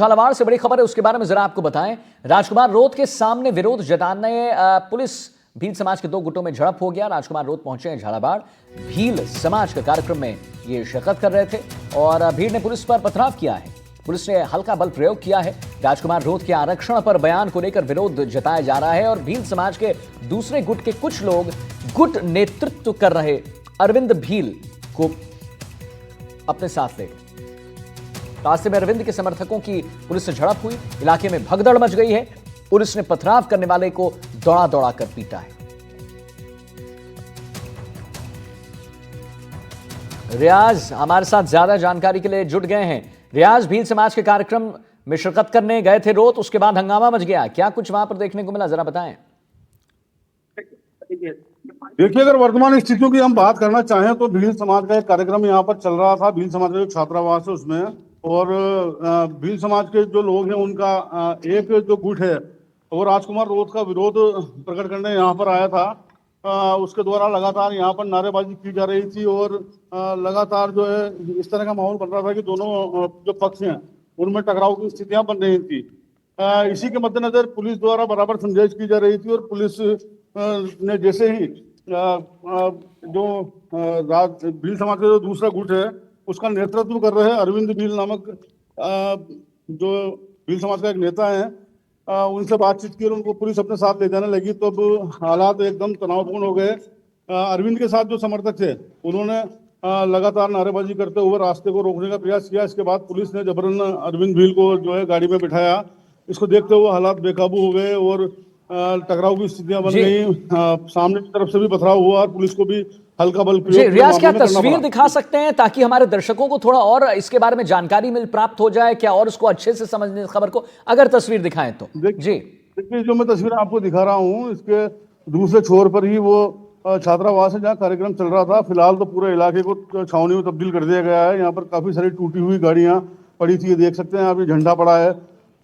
झालावाड़ से बड़ी खबर है, उसके बारे में जरा आपको बताएं। राजकुमार रोड के सामने विरोध जताने पुलिस भील समाज के दो गुटों में झड़प हो गया। राजकुमार रोड पहुंचे हैं झालावाड़ भील समाज के कार्यक्रम में ये शिरकत कर रहे थे और भीड़ ने पुलिस पर पथराव किया है। पुलिस ने हल्का बल प्रयोग किया है। राजकुमार रोड के आरक्षण पर बयान को लेकर विरोध जताया जा रहा है और भील समाज के दूसरे गुट के कुछ लोग गुट नेतृत्व कर रहे अरविंद भील को अपने साथ ले। रास्ते में अरविंद के समर्थकों की पुलिस से झड़प हुई। इलाके में भगदड़ मच गई है। पुलिस ने पथराव करने वाले को दौड़ा दौड़ा कर पीटा है। रियाज हमारे साथ ज्यादा जानकारी के लिए जुट गए हैं। रियाज, भील समाज के कार्यक्रम में शिरकत करने गए थे रोत, उसके बाद हंगामा मच गया, क्या कुछ वहां पर देखने को मिला, जरा बताएं। देखिए, अगर वर्तमान स्थितियों की हम बात करना चाहें तो भील समाज का एक कार्यक्रम यहाँ पर चल रहा था। भील समाज का जो छात्रावास है उसमें, और भील समाज के जो लोग हैं उनका एक जो गुट है वो राजकुमार रोड का विरोध प्रकट करने यहाँ पर आया था। उसके द्वारा लगातार यहाँ पर नारेबाजी की जा रही थी और लगातार जो है इस तरह का माहौल बन रहा था कि दोनों जो पक्ष हैं उनमें टकराव की स्थितियां बन रही थी। इसी के मद्देनजर पुलिस द्वारा बराबर समझाइश की जा रही थी और पुलिस ने जैसे ही जो भील समाज का जो दूसरा गुट है उसका नेतृत्व कर रहे हैं अरविंद भील नामक जो भील समाज का एक नेता है, उनसे बातचीत की और उनको पुलिस अपने साथ ले जाने लगी तो अब हालात एकदम तनावपूर्ण हो गए। अरविंद के साथ जो समर्थक थे उन्होंने लगातार नारेबाजी करते हुए रास्ते को रोकने का प्रयास किया। इसके बाद पुलिस ने जबरन अरविंद भील को जो है गाड़ी में बिठाया। इसको देखते हुए हालात बेकाबू हो गए और टकराव की स्थितियां बन गई। सामने की तरफ से भी पथराव हुआ और पुलिस को भी हल्का बल प्रयोग। रियाज, क्या तस्वीर दिखा सकते हैं ताकि हमारे दर्शकों को थोड़ा और इसके बारे में जानकारी प्राप्त हो जाए, क्या और उसको अच्छे से समझने खबर को, अगर तस्वीर दिखाएं तो। जी देखिए, जो मैं तस्वीर आपको दिखा रहा हूँ इसके दूसरे छोर पर ही वो छात्रावास है जहाँ कार्यक्रम चल रहा था। फिलहाल तो पूरे इलाके को छावनी में तब्दील कर दिया गया है। यहाँ पर काफी सारी टूटी हुई गाड़ियाँ पड़ी थी, देख सकते हैं आप। ये झंडा पड़ा है,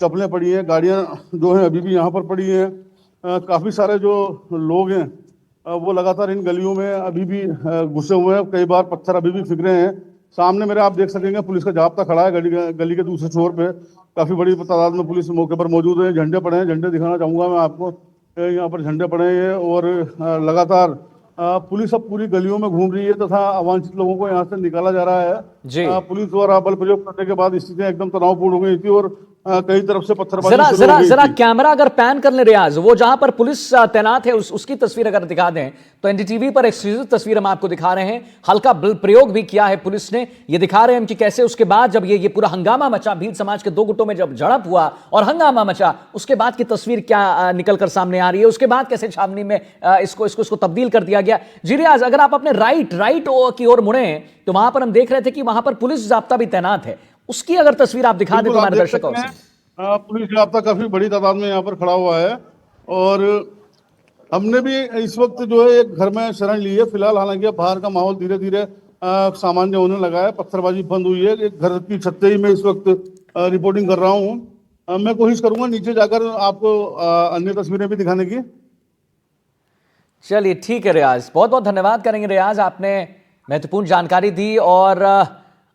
चप्पलें पड़ी हैं, गाड़ियाँ जो है अभी भी यहाँ पर पड़ी हैं। काफी सारे जो लोग हैं वो लगातार इन गलियों में अभी भी घुसे हुए हैं। कई बार पत्थर अभी भी फेंक रहे हैं। सामने मेरे आप देख सकेंगे पुलिस का जाब्ता खड़ा है गली के दूसरे छोर पे। काफी बड़ी तादाद में पुलिस मौके पर मौजूद है। झंडे पड़े हैं, झंडे दिखाना चाहूंगा मैं आपको। यहाँ पर झंडे पड़े हैं और लगातार पुलिस अब पूरी गलियों में घूम रही है तथा अवांछित लोगों को यहाँ से निकाला जा रहा है। पुलिस द्वारा बल प्रयोग करने के बाद स्थितियां एकदम तनावपूर्ण हो गई थी और कई तरफ से पत्थरबाजी। जरा कैमरा अगर पैन कर ले रियाज, वो जहां पर पुलिस तैनात है उसकी तस्वीर अगर दिखा दें तो एनडीटीवी पर एक्सक्लूसिव तस्वीर हम आपको दिखा रहे हैं। हल्का बल प्रयोग भी किया है पुलिस ने, ये दिखा रहे हैं हम कि कैसे उसके बाद जब ये पूरा हंगामा मचा, भील समाज के दो गुटों में जब झड़प हुआ और हंगामा मचा, उसके बाद की तस्वीर क्या निकलकर सामने आ रही है, उसके बाद कैसे छावनी में इसको तब्दील कर दिया गया। जी रियाज, अगर आप अपने राइट की ओर मुड़े तो वहां पर हम देख रहे थे कि वहां पर पुलिस जाब्ता भी तैनात है, उसकी अगर तस्वीर आप दिखा दें तो हमारे दर्शकों से। पुलिस जाब्ता काफी बड़ी तादाद में यहाँ पर खड़ा हुआ है और हमने भी इस वक्त जो है एक घर में शरण ली है। फिलहाल हालांकि बाहर का माहौल धीरे धीरे सामान्य होने लगा है। पत्थरबाजी बंद हुई है। एक घर की छत से ही मैं इस वक्त रिपोर्टिंग कर रहा हूँ। मैं कोशिश करूंगा नीचे जाकर आपको अन्य तस्वीरें भी दिखाने की। चलिए ठीक है रियाज, बहुत बहुत धन्यवाद करेंगे रियाज, आपने महत्वपूर्ण जानकारी दी और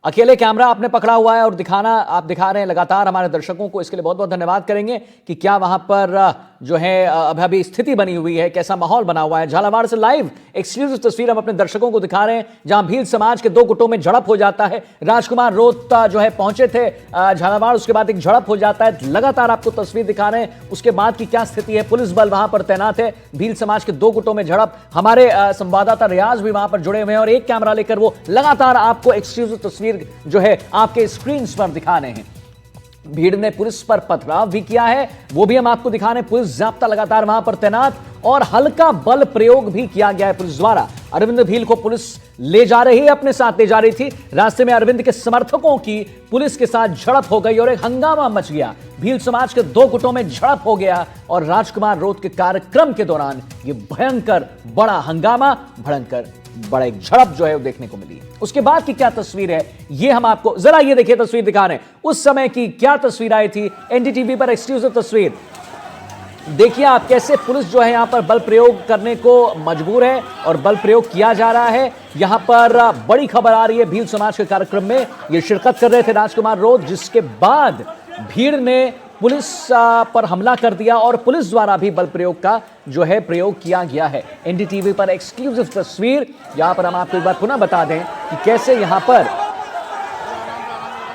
अकेले कैमरा आपने पकड़ा हुआ है और आप दिखा रहे हैं लगातार हमारे दर्शकों को, इसके लिए बहुत बहुत धन्यवाद करेंगे कि क्या वहां पर जो है अभी स्थिति बनी हुई है, कैसा माहौल बना हुआ है। झालावाड़ से लाइव एक्सक्लूसिव तस्वीर हम अपने दर्शकों को दिखा रहे हैं जहां भील समाज के दो गुटों में झड़प हो जाता है। राजकुमार रोड जो है पहुंचे थे झालावाड़, उसके बाद एक झड़प हो जाता है। लगातार आपको तस्वीर दिखा रहे हैं उसके बाद की क्या स्थिति है। पुलिस बल वहां पर तैनात है। भील समाज के दो गुटों में झड़प, हमारे संवाददाता रियाज भी वहां पर जुड़े हुए हैं और एक कैमरा लेकर वो लगातार आपको एक्सक्लूसिव तस्वीर जो है आपके स्क्रीन पर दिखा रहे हैं। भीड़ ने पुलिस पर पथराव भी किया है, वो भी हम आपको दिखा रहे हैं। पुलिस जाब्ता लगातार वहां पर तैनात और हल्का बल प्रयोग भी किया गया है पुलिस द्वारा। अरविंद भील को पुलिस ले जा रही है, अपने साथ ले जा रही थी। रास्ते में अरविंद के समर्थकों की पुलिस के साथ झड़प हो गई और एक हंगामा मच गया। भील समाज के दो गुटों में झड़प हो गया और राजकुमार रोड के कार्यक्रम के दौरान यह भयंकर बड़ा हंगामा, भयंकर बड़ा एक झड़प जो है वो देखने को मिली। उसके बाद की क्या तस्वीर है ये हम आपको जरा ये देखिए तस्वीर दिखा रहे हैं। उस समय की क्या तस्वीर आई थी, एनडीटीवी पर एक्सक्लूसिव तस्वीर देखिए आप, कैसे पुलिस जो है यहां पर बल प्रयोग करने को मजबूर है और बल प्रयोग किया जा रहा है। यहां पर बड़ी खबर आ रही है, भील समाज के कार्यक्रम में ये शिरकत कर रहे थे राजकुमार रोड, जिसके बाद भीड़ ने पुलिस पर हमला कर दिया और पुलिस द्वारा भी बल प्रयोग का जो है प्रयोग किया गया है। एनडीटीवी पर एक्सक्लूसिव तस्वीर, यहां पर हम आपको एक बार पुनः बता दें कि कैसे यहां पर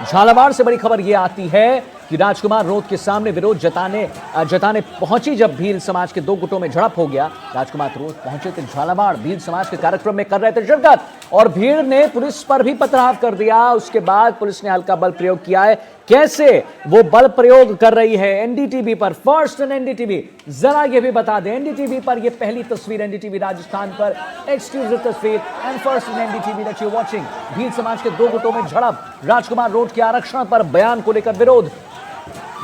झालावाड़ से बड़ी खबर यह आती है कि राजकुमार रोड के सामने विरोध जताने पहुंची जब भील समाज के दो गुटों में झड़प हो गया। राजकुमार रोड पहुंचे थे झालावाड़, भील समाज के कार्यक्रम में कर रहे थे शिरकत और भीड़ ने पुलिस पर भी पथराव कर दिया। उसके बाद पुलिस ने हल्का बल प्रयोग किया है। कैसे वो बल प्रयोग कर रही है एनडीटीवी पर, फर्स्ट इन एनडीटीवी, जरा ये भी बता दें एनडीटीवी पर ये पहली तस्वीर, एनडीटीवी राजस्थान पर एक्सक्लूसिव तस्वीर and first in NDTV that you watching. Bhil समाज के दो गुटों में झड़प, राजकुमार रोड के आरक्षण पर बयान को लेकर विरोध।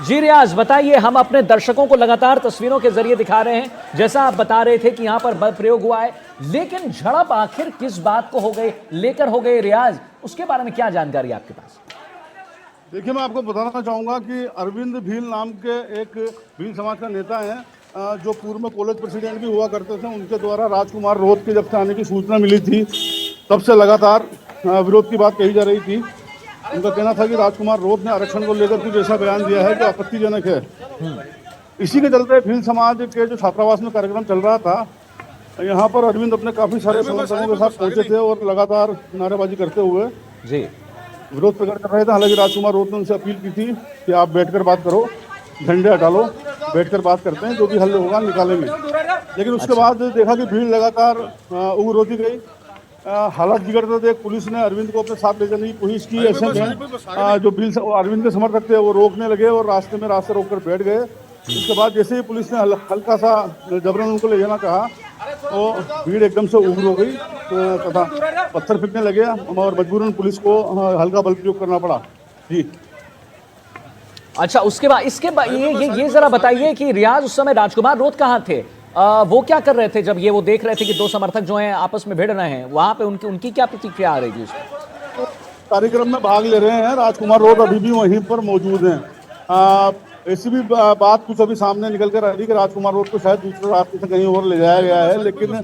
जी रियाज बताइए, हम अपने दर्शकों को लगातार तस्वीरों के जरिए दिखा रहे हैं, जैसा आप बता रहे थे कि यहां पर बल प्रयोग हुआ है, लेकिन झड़प आखिर किस बात को लेकर हो गई रियाज, उसके बारे में क्या जानकारी आपके पास? देखिए, मैं आपको बताना चाहूँगा कि अरविंद भील नाम के एक भील समाज का नेता हैं, जो पूर्व में कॉलेज प्रेसिडेंट भी हुआ करते थे। उनके द्वारा राजकुमार रोड के जब से आने की सूचना मिली थी, तब से लगातार विरोध की बात कही जा रही थी। उनका कहना था कि राजकुमार रोड ने आरक्षण को लेकर कुछ ऐसा बयान दिया है जो आपत्तिजनक है। इसी के चलते भील समाज के जो छात्रावास में कार्यक्रम चल रहा था, यहाँ पर अरविंद अपने काफ़ी सारे समर्थकों के साथ पहुँचे थे और लगातार नारेबाजी करते हुए जी विरोध प्रकट कर रहे थे। हालांकि राजकुमार रोड ने उनसे अपील की थी कि आप बैठकर बात करो, झंडे हटा लो, बैठकर बात करते हैं, जो भी हल होगा निकालेंगे। लेकिन उसके बाद देखा कि भीड़ लगातार उग्र होती गई, हालात बिगड़ते थे। पुलिस ने अरविंद को अपने साथ ले जाने की कोशिश की। ऐसे में जो भील अरविंद के समर्थक थे वो रोकने लगे और रास्ते रोक कर बैठ गए। उसके बाद जैसे ही पुलिस ने हल्का सा जबरन उनको ले जाना चाहा, तो भीड़ एकदम से उग्र हो गई तथा पत्थर फेंकने लगे और मजबूरन पुलिस को हल्का बल प्रयोग करना पड़ा। जी अच्छा, उसके बाद ये जरा बताइए कि रियाज उस समय राजकुमार रोड कहाँ थे? वो क्या कर रहे थे जब वो देख रहे थे कि दो समर्थक जो हैं आपस में भिड़ रहे हैं, वहां पे उनकी क्या प्रतिक्रिया आ रही थी उसमें? कार्यक्रम में भाग ले रहे हैं। राजकुमार रोड अभी भी वहीं पर मौजूद हैं। ऐसी भी बात कुछ अभी सामने निकल कर आ रही कि राजकुमार रोड को शायद दूसरे रास्ते से कहीं और ले जाया गया है। लेकिन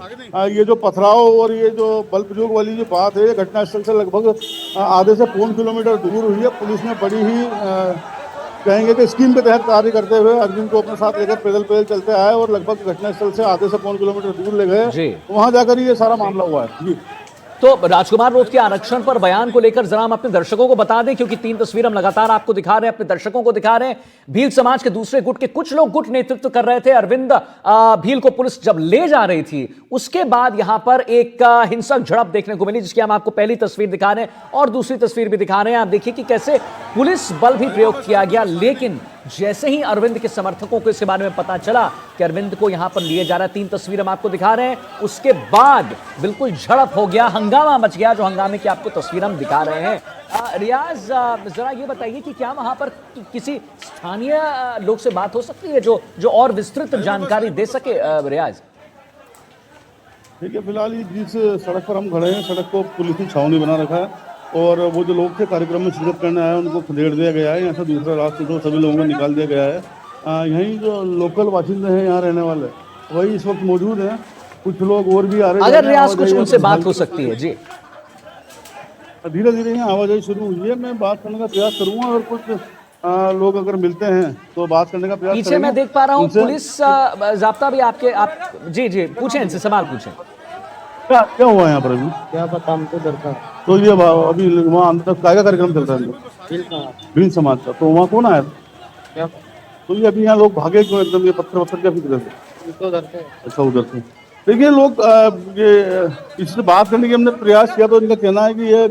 ये जो पथराव और ये जो बल प्रयोग वाली जो बात है, घटनास्थल से लगभग आधे से पौन किलोमीटर दूर हुई है। पुलिस ने बड़ी ही कहेंगे कि स्कीम के तहत कार्य करते हुए अरविंद को अपने साथ लेकर पैदल चलते आए और लगभग घटनास्थल से आधे से पौन किलोमीटर दूर ले गए। वहां जाकर ये सारा मामला हुआ है। जी तो राजकुमार रोड के आरक्षण पर बयान को लेकर जरा हम अपने दर्शकों को बता दें, क्योंकि 3 तस्वीर हम लगातार आपको दिखा रहे हैं, अपने दर्शकों को दिखा रहे हैं। भील समाज के दूसरे गुट के कुछ लोग गुट नेतृत्व कर रहे थे। अरविंद भील को पुलिस जब ले जा रही थी, उसके बाद यहां पर एक हिंसक झड़प देखने को मिली, जिसकी हम आपको पहली तस्वीर दिखा रहे हैं और दूसरी तस्वीर भी दिखा रहे हैं। आप देखिए कि कैसे पुलिस बल भी प्रयोग किया गया, लेकिन जैसे ही अरविंद के समर्थकों को इसके बारे में पता चला कि अरविंद को यहां पर लिए जा रहा है, 3 तस्वीर हम आपको दिखा रहे हैं, उसके बाद बिल्कुल झड़प हो गया, हंगामा मच गया, जो हंगामे की आपको तस्वीर हम दिखा रहे हैं। रियाज जरा ये बताइए कि क्या वहां पर किसी स्थानीय लोग से बात हो सकती है जो और विस्तृत जानकारी दे सके? रियाज ठीक है, फिलहाल जिस सड़क पर हम खड़े हैं, सड़क को पुलिस ने छावनी बना रखा है और वो जो लोग थे कार्यक्रम में शिरकत करने आए उनको खदेड़ दिया गया है। यहाँ से दूसरा रास्ते से सभी लोगों को निकाल दिया गया है। यहीं जो लोकल बाशिंदे हैं, यहाँ रहने वाले, वही इस वक्त मौजूद हैं। कुछ लोग और भी आ रहे हैं। अगर रियाज कुछ उनसे बात हो सकती है। जी धीरे धीरे यहाँ आवाजाही शुरू हुई है। मैं बात करने का प्रयास करूंगा और कुछ लोग अगर मिलते हैं तो बात करने का प्रयास करेंगे। पीछे मैं देख पा रहा हूँ पुलिस जाब्ता भी आप जी पूछें, इनसे सवाल पूछें। क्या हुआ यहाँ पर अभी? क्या पता हमको दरकार। तो ये अभी वहाँ अंदर काय का कार्यक्रम चल रहा है? भील समाज का। तो वहाँ कौन आया? क्या तो ये अभी यहाँ लोग भागे क्यों एकदम? ये पत्थर क्या फिक्र है? अच्छा, उधर से देखिए लोग ये इससे बात करने की हमने प्रयास किया तो इनका कहना है कि ये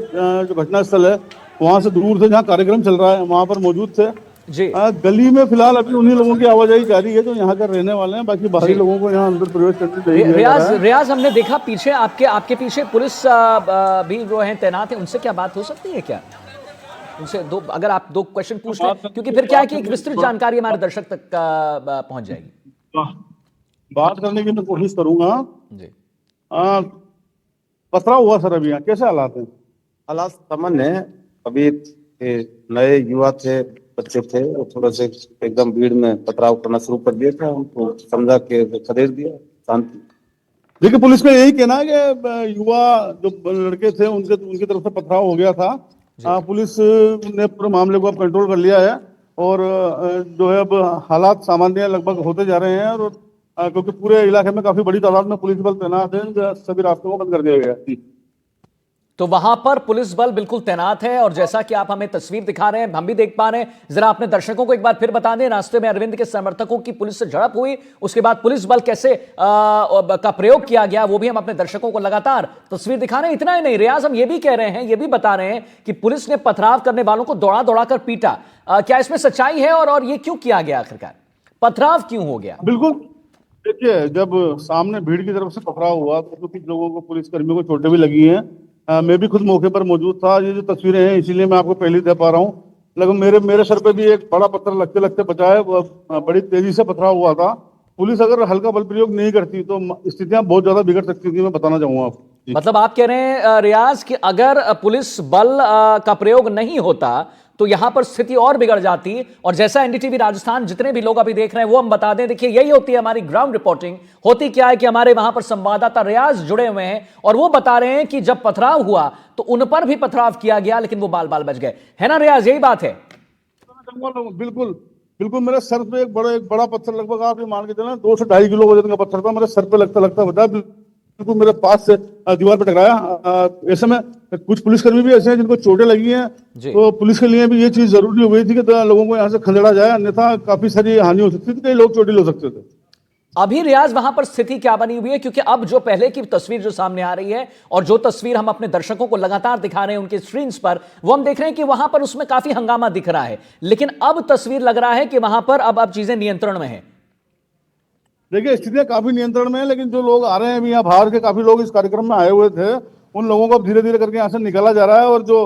जो घटनास्थल है वहाँ से दूर से जहाँ कार्यक्रम चल रहा है वहाँ पर मौजूद थे। जी गली में फिलहाल अभी उन्हीं लोगों की आवाजाही जारी है जो यहाँ का रहने वाले हैं। बाकी बाहरी लोगों को यहाँ अंदर प्रवेश करने नहीं दिया जा रहा है। रियाज हमने देखा पीछे आपके पीछे पुलिस भी जो है तैनात है, उनसे क्या बात हो सकती है? क्या उनसे अगर आप 2 क्वेश्चन पूछ लें, क्योंकि फिर क्या है कि एक विस्तृत जानकारी हमारे दर्शक तक पहुंच जाएगी। बात करने की मैं कोशिश करूंगा। जी पथराव हुआ सर, अभी यहाँ कैसे हालात हैं? हालात सामान्य है। अभी नए युवा थे, बच्चे थे, वो थोड़ा से एकदम भीड़ में पथराव करना शुरू कर दिया था। उनको समझा के खदेड़ दिया। शांति। देखिए पुलिस का यही कहना है कि युवा जो लड़के थे उनकी तरफ से पथराव हो गया था। पुलिस ने पूरे मामले को अब कंट्रोल कर लिया है और जो है अब हालात सामान्य लगभग होते जा रहे हैं। और क्योंकि पूरे इलाके में काफी बड़ी तादाद में पुलिस बल तैनात है, सभी रास्तों को बंद कर दिया गया है। जी। तो वहां पर पुलिस बल बिल्कुल तैनात है और जैसा कि आप हमें तस्वीर दिखा रहे हैं, हम भी देख पा रहे हैं। जरा अपने दर्शकों को एक बार फिर बता दें, रास्ते में अरविंद के समर्थकों की पुलिस से झड़प हुई, उसके बाद पुलिस बल कैसे का प्रयोग किया गया वो भी हम अपने दर्शकों को लगातार तस्वीर दिखा रहे हैं। इतना ही नहीं रियाज, हम ये भी कह रहे हैं, ये भी बता रहे हैं कि पुलिस ने पथराव करने वालों को दौड़ा दौड़ा कर पीटा। क्या इसमें सच्चाई है और ये क्यों किया गया, आखिरकार पथराव क्यों हो गया? बिल्कुल। देखिए, जब सामने भीड़ की तरफ से पथराव हुआ तो कुछ लोगों को, पुलिस कर्मियों को चोटें भी लगी हैं। मैं भी खुद मौके पर मौजूद था। ये जो तस्वीरें हैं इसीलिए मैं आपको पहले दे पा रहा हूँ। लगभग मेरे सर पे भी एक बड़ा पत्थर लगते लगते बचा है। बड़ी तेजी से पथराव हुआ था। पुलिस अगर हल्का बल प्रयोग नहीं करती तो स्थितियां बहुत ज्यादा बिगड़ सकती थी, मैं बताना चाहूंगा आपको। जी। मतलब आप कह रहे हैं रियाज कि अगर पुलिस बल का प्रयोग नहीं होता तो यहां पर स्थिति और बिगड़ जाती। और जैसा एनडीटीवी राजस्थान जितने भी लोग अभी देख रहे हैं वो हम बता दें, देखिए यही होती है हमारी ग्राउंड रिपोर्टिंग। होती क्या है कि हमारे वहां पर संवाददाता रियाज जुड़े हुए हैं और वो बता रहे हैं कि जब पथराव हुआ तो उन पर भी पथराव किया गया, लेकिन वो बाल बाल बच गए। है ना रियाज, यही बात है? बिल्कुल बिल्कुल। मेरे सर पे एक बड़ा पत्थर, लगभग आप ये मान के चलें 2 से 2.5 किलो वजन का पत्थर था, मेरे सर पे लगता लगता बचा। बिल्कुल मेरे पास से दीवार पे टकराया। ऐसे में कुछ पुलिसकर्मी भी ऐसे हैं जिनको चोटें लगी हैं। तो पुलिस के लिए भी ये चीज जरूरी हो गई थी कि लोगों को यहाँ से खदेड़ा जाए, अन्यथा काफी सारी हानि हो सकती थी, कई लोग चोटिल हो सकते थे। अभी रियाज वहां पर स्थिति क्या बनी हुई है? क्योंकि अब जो पहले की तस्वीर जो सामने आ रही है और जो तस्वीर हम अपने दर्शकों को लगातार दिखा रहे हैं उनके स्क्रीन पर, वो हम देख रहे हैं कि वहां पर उसमें काफी हंगामा दिख रहा है। लेकिन अब तस्वीर लग रहा है कि वहां पर अब चीजें नियंत्रण में है। देखिए, स्थितियां काफी नियंत्रण में है, लेकिन जो लोग आ रहे हैं अभी यहाँ बाहर के, काफी लोग इस कार्यक्रम में आए हुए थे, उन लोगों को अब धीरे धीरे करके यहाँ से निकाला जा रहा है। और जो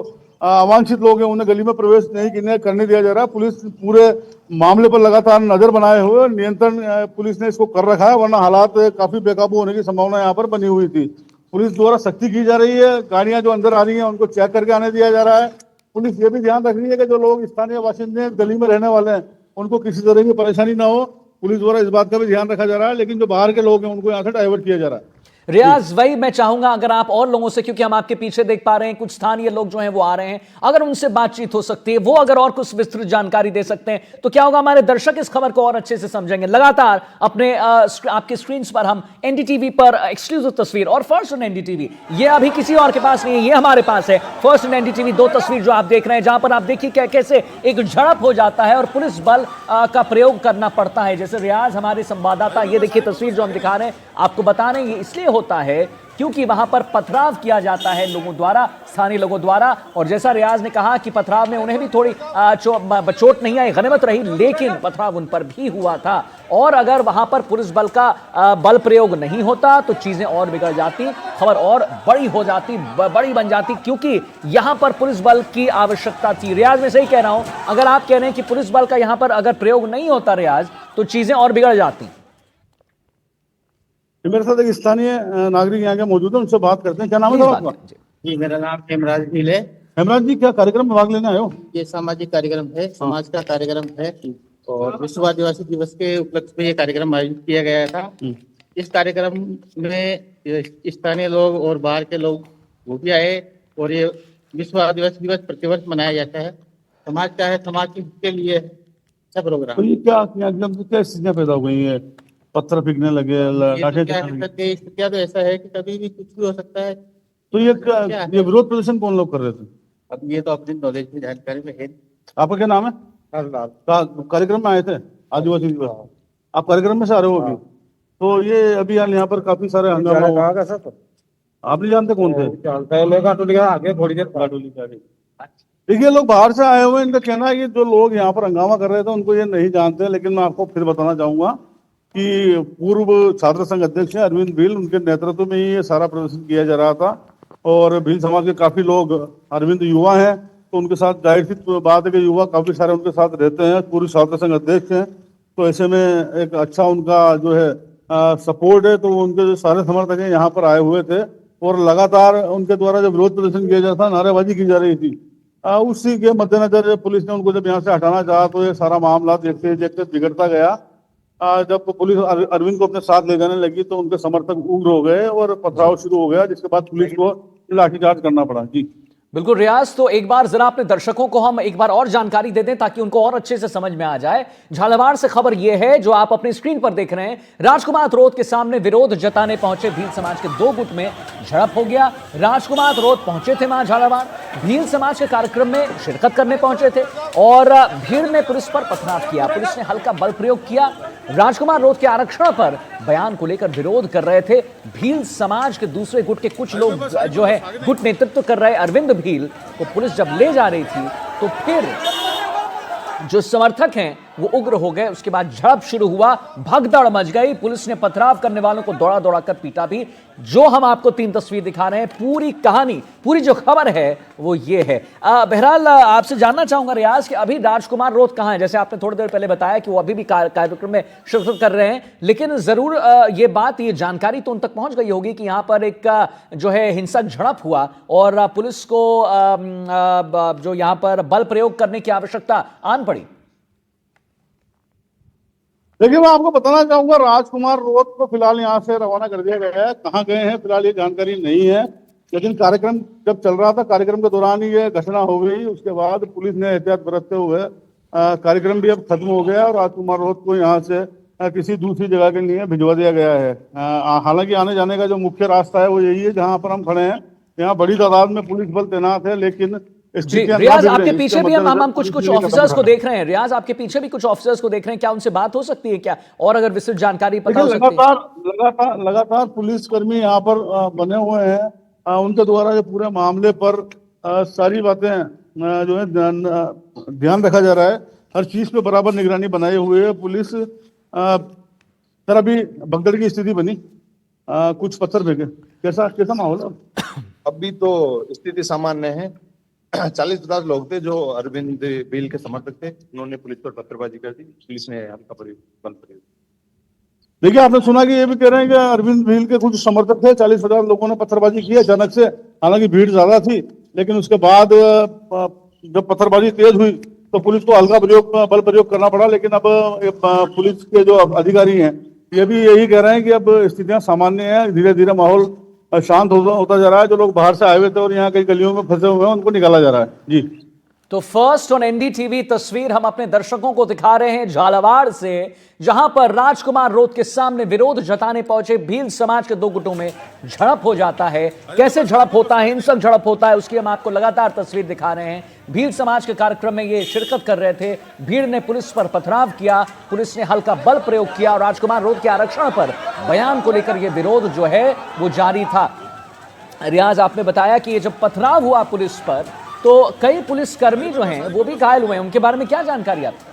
अवांछित लोग हैं उन्हें गली में प्रवेश नहीं करने दिया जा रहा है। पुलिस पूरे मामले पर लगातार नजर बनाए हुए नियंत्रण पुलिस ने इसको कर रखा है, वरना हालात काफी बेकाबू होने की संभावना यहाँ पर बनी हुई थी। पुलिस द्वारा सख्ती की जा रही है, गाड़ियां जो अंदर आ रही हैं उनको चेक करके आने दिया जा रहा है। पुलिस ये भी ध्यान रख रही है कि जो लोग स्थानीय बाशिंदे गली में रहने वाले हैं उनको किसी तरह की परेशानी ना हो। पुलिस द्वारा इस बात का भी ध्यान रखा जा रहा है, लेकिन जो बाहर के लोग हैं उनको यहाँ से डाइवर्ट किया जा रहा है। रियाज, वही मैं चाहूंगा अगर आप और लोगों से, क्योंकि हम आपके पीछे देख पा रहे हैं कुछ स्थानीय लोग जो हैं वो आ रहे हैं, अगर उनसे बातचीत हो सकती है, वो अगर और कुछ विस्तृत जानकारी दे सकते हैं तो क्या होगा, हमारे दर्शक इस खबर को और अच्छे से समझेंगे। लगातार अपने आपके स्क्रीन पर हम एनडीटीवी पर एक्सक्लूसिव तस्वीर और फर्स्ट ऑन एनडीटीवी, ये अभी किसी और के पास नहीं है, ये हमारे पास है। फर्स्ट ऑन एनडीटीवी 2 तस्वीर जो आप देख रहे हैं, जहां पर आप देखिए कैसे एक झड़प हो जाता है और पुलिस बल का प्रयोग करना पड़ता है। जैसे रियाज हमारे संवाददाता, ये देखिए तस्वीर जो हम दिखा रहे हैं, आपको बता रहे हैं ये इसलिए होता है क्योंकि वहां पर पथराव किया जाता है लोगों द्वारा, स्थानीय लोगों द्वारा। और जैसा रियाज ने कहा कि पथराव में उन्हें भी थोड़ी चोट नहीं आई, गनीमत रही, लेकिन पथराव उन पर भी हुआ था। और अगर वहां पर पुलिस बल का बल प्रयोग नहीं होता तो चीजें और बिगड़ जाती, खबर और बड़ी हो जाती, बड़ी बन जाती, क्योंकि यहां पर पुलिस बल की आवश्यकता थी। रियाज, मैं सही कह रहा हूं? अगर आप कह रहे हैं कि पुलिस बल का यहां पर अगर प्रयोग नहीं होता रियाज, तो चीजें और बिगड़ जाती। मेरे साथ एक स्थानीय नागरिक यहाँ के मौजूद है, उनसे बात करते हैं। क्या नाम है साहब आपका? जी, मेरा नाम हेमराज भील है। हेमराज जी, क्या कार्यक्रम में भाग लेने आए हो? ये सामाजिक कार्यक्रम है, समाज का कार्यक्रम है और विश्व आदिवासी दिवस के उपलक्ष्य में ये कार्यक्रम आयोजित किया गया था। इस कार्यक्रम में स्थानीय लोग और बाहर के लोग वो भी आए और ये विश्व आदिवासी दिवस प्रतिवर्ष मनाया जाता है। समाज क्या है, समाज के लिए अच्छा प्रोग्राम। तो ये क्या स्थितियां पैदा हो गई है? पत्थर फेंकने लगे, लाठियां चलाने लगे। क्या तो ऐसा है कि कभी भी कुछ भी हो सकता है। तो ये विरोध प्रदर्शन कौन लोग कर रहे थे? अब ये तो अपनी नॉलेज में, जानकारी में है। आपका क्या नाम है? कार्यक्रम में आए थे आदिवासी दिवस, आप कार्यक्रम में से आ रहे हो अभी? तो ये अभी यहाँ पर काफी सारे हंगामा हुआ। आप नहीं जानते कौन थे? आगे थोड़ी देर। देखिए, लोग बाहर से आए हुए हैं, इनका कहना है कि जो लोग यहाँ पर हंगामा कर रहे थे उनको ये नहीं जानते। लेकिन मैं आपको फिर बताना चाहूंगा कि पूर्व छात्र संघ अध्यक्ष हैं अरविंद भील, उनके नेतृत्व में ही ये सारा प्रदर्शन किया जा रहा था। और भील समाज के काफी लोग, अरविंद युवा हैं तो उनके साथ जाहिर सी बात है कि युवा काफी सारे उनके साथ रहते हैं, पूर्व छात्र संघ अध्यक्ष हैं। तो ऐसे में एक अच्छा उनका जो है सपोर्ट है, तो उनके जो सारे समर्थक हैं यहाँ पर आए हुए थे और लगातार उनके द्वारा जब विरोध प्रदर्शन किया जाता, नारेबाजी की जा रही थी, उसी के मद्देनजर पुलिस ने उनको जब यहाँ से हटाना चाहा तो ये सारा मामला देखते देखते बिगड़ता गया। जब पुलिस अरविंद को अपने साथ ले जाने लगी तो उनके समर्थक उग्र हो गए और पथराव शुरू हो गया, जिसके बाद पुलिस को लाठीचार्ज करना पड़ा। जी। बिल्कुल रियाज, तो एक बार जरा अपने दर्शकों को हम एक बार और जानकारी दे दें ताकि उनको और अच्छे से समझ में आ जाए। झालावाड़ से खबर यह है जो आप अपनी स्क्रीन पर देख रहे हैं, राजकुमार रोड के सामने विरोध जताने पहुंचे भील समाज के दो गुट में झड़प हो गया। राजकुमार रोड पहुंचे थे वहां झालावाड़, भील समाज के कार्यक्रम में शिरकत करने पहुंचे थे और भीड़ ने पुलिस पर पथराव किया। पुलिस ने हल्का बल प्रयोग किया। राजकुमार रोड के आरक्षण पर बयान को लेकर विरोध कर रहे थे भील समाज के दूसरे गुट के कुछ लोग जो है गुट नेतृत्व कर रहे अरविंद भील को पुलिस जब ले जा रही थी तो फिर जो समर्थक हैं वो उग्र हो गए। उसके बाद झड़प शुरू हुआ, भगदड़ मच गई। पुलिस ने पथराव करने वालों को दौड़ा दौड़ा कर पीटा भी। जो हम आपको 3 तस्वीर दिखा रहे हैं, पूरी कहानी, पूरी जो खबर है वो ये है। बहरहाल आपसे जानना चाहूंगा रियाज कि अभी राजकुमार रोड कहां है? जैसे आपने थोड़ी देर पहले बताया कि वो अभी भी कार्यक्रम में शिरकत कर रहे हैं, लेकिन जरूर ये जानकारी तो उन तक पहुंच गई होगी कि यहां पर एक जो है हिंसक झड़प हुआ और पुलिस को जो यहां पर बल प्रयोग करने की आवश्यकता आन पड़ी। देखिए, मैं आपको बताना चाहूंगा, राजकुमार रोड को फिलहाल यहाँ से रवाना कर दिया गया है। कहाँ गए हैं फिलहाल ये जानकारी नहीं है, लेकिन कार्यक्रम जब चल रहा था, कार्यक्रम के दौरान ही ये घटना हो गई। उसके बाद पुलिस ने एहतियात बरतते हुए कार्यक्रम भी अब खत्म हो गया और राजकुमार रोड को यहाँ से किसी दूसरी जगह के लिए भिजवा दिया गया है। हालांकि आने जाने का जो मुख्य रास्ता है वो यही है जहाँ पर हम खड़े हैं। यहाँ बड़ी तादाद में पुलिस बल तैनात है, लेकिन जी रियाज, आपके पीछे भी हम कुछ ऑफिसर्स को देख रहे हैं। रियाज, आपके पीछे भी कुछ ऑफिसर्स को देख रहे हैं, क्या उनसे बात हो सकती है क्या? और अगर विस्तृत जानकारी पता हो सकती है? लगातार पुलिसकर्मी यहाँ पर बने हुए हैं। उनके द्वारा जो पूरे मामले पर सारी बातें जो है ध्यान रखा जा रहा है। हर चीज पे बराबर निगरानी बनाए हुए है पुलिस। सर, अभी भगदड़ की स्थिति बनी, कुछ पत्थर फेंके, कैसा माहौल है? अभी तो स्थिति सामान्य है। 40-50 लोग थे जो अरविंद भील के समर्थक थे, उन्होंने पुलिस पर पत्थरबाजी कर दी। पुलिस ने हल्का बल प्रयोग। देखिए, आपने सुना कि ये भी कह रहे हैं कि अरविंद भील के कुछ समर्थक थे, 40-50 लोगों ने पत्थरबाजी की अचानक से। हालांकि भीड़ ज्यादा थी, लेकिन उसके बाद जब पत्थरबाजी तेज हुई तो पुलिस को हल्का बल प्रयोग करना पड़ा। लेकिन अब पुलिस के जो अधिकारी हैं ये भी यही कह रहे हैं कि अब स्थितियां सामान्य है, धीरे धीरे माहौल शांत होता जा रहा है। जो लोग बाहर से आए हुए थे और यहाँ कई गलियों में फंसे हुए हैं, उनको निकाला जा रहा है। जी, तो फर्स्ट ऑन एनडीटीवी तस्वीर हम अपने दर्शकों को दिखा रहे हैं झालावाड़ से, जहां पर राजकुमार रोड के सामने विरोध जताने पहुंचे भील समाज के दो गुटों में झड़प हो जाता है। कैसे झड़प होता है, हिंसक झड़प होता है, उसकी हम आपको लगातार तस्वीर दिखा रहे हैं। भील समाज के कार्यक्रम में ये शिरकत कर रहे थे, भीड़ ने पुलिस पर पथराव किया, पुलिस ने हल्का बल प्रयोग किया और राजकुमार रोड के आरक्षण पर बयान को लेकर यह विरोध जो है वो जारी था। रियाज, आपने बताया कि ये जब पथराव हुआ पुलिस पर तो कई पुलिसकर्मी जो हैं वो भी घायल हुए हैं, उनके बारे में क्या जानकारी आपको?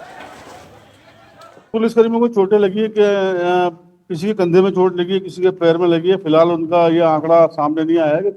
पुलिसकर्मियों को चोटें लगी है, किसी के कंधे में चोट लगी है, किसी के पैर में लगी है। फिलहाल उनका ये आंकड़ा सामने नहीं आया है।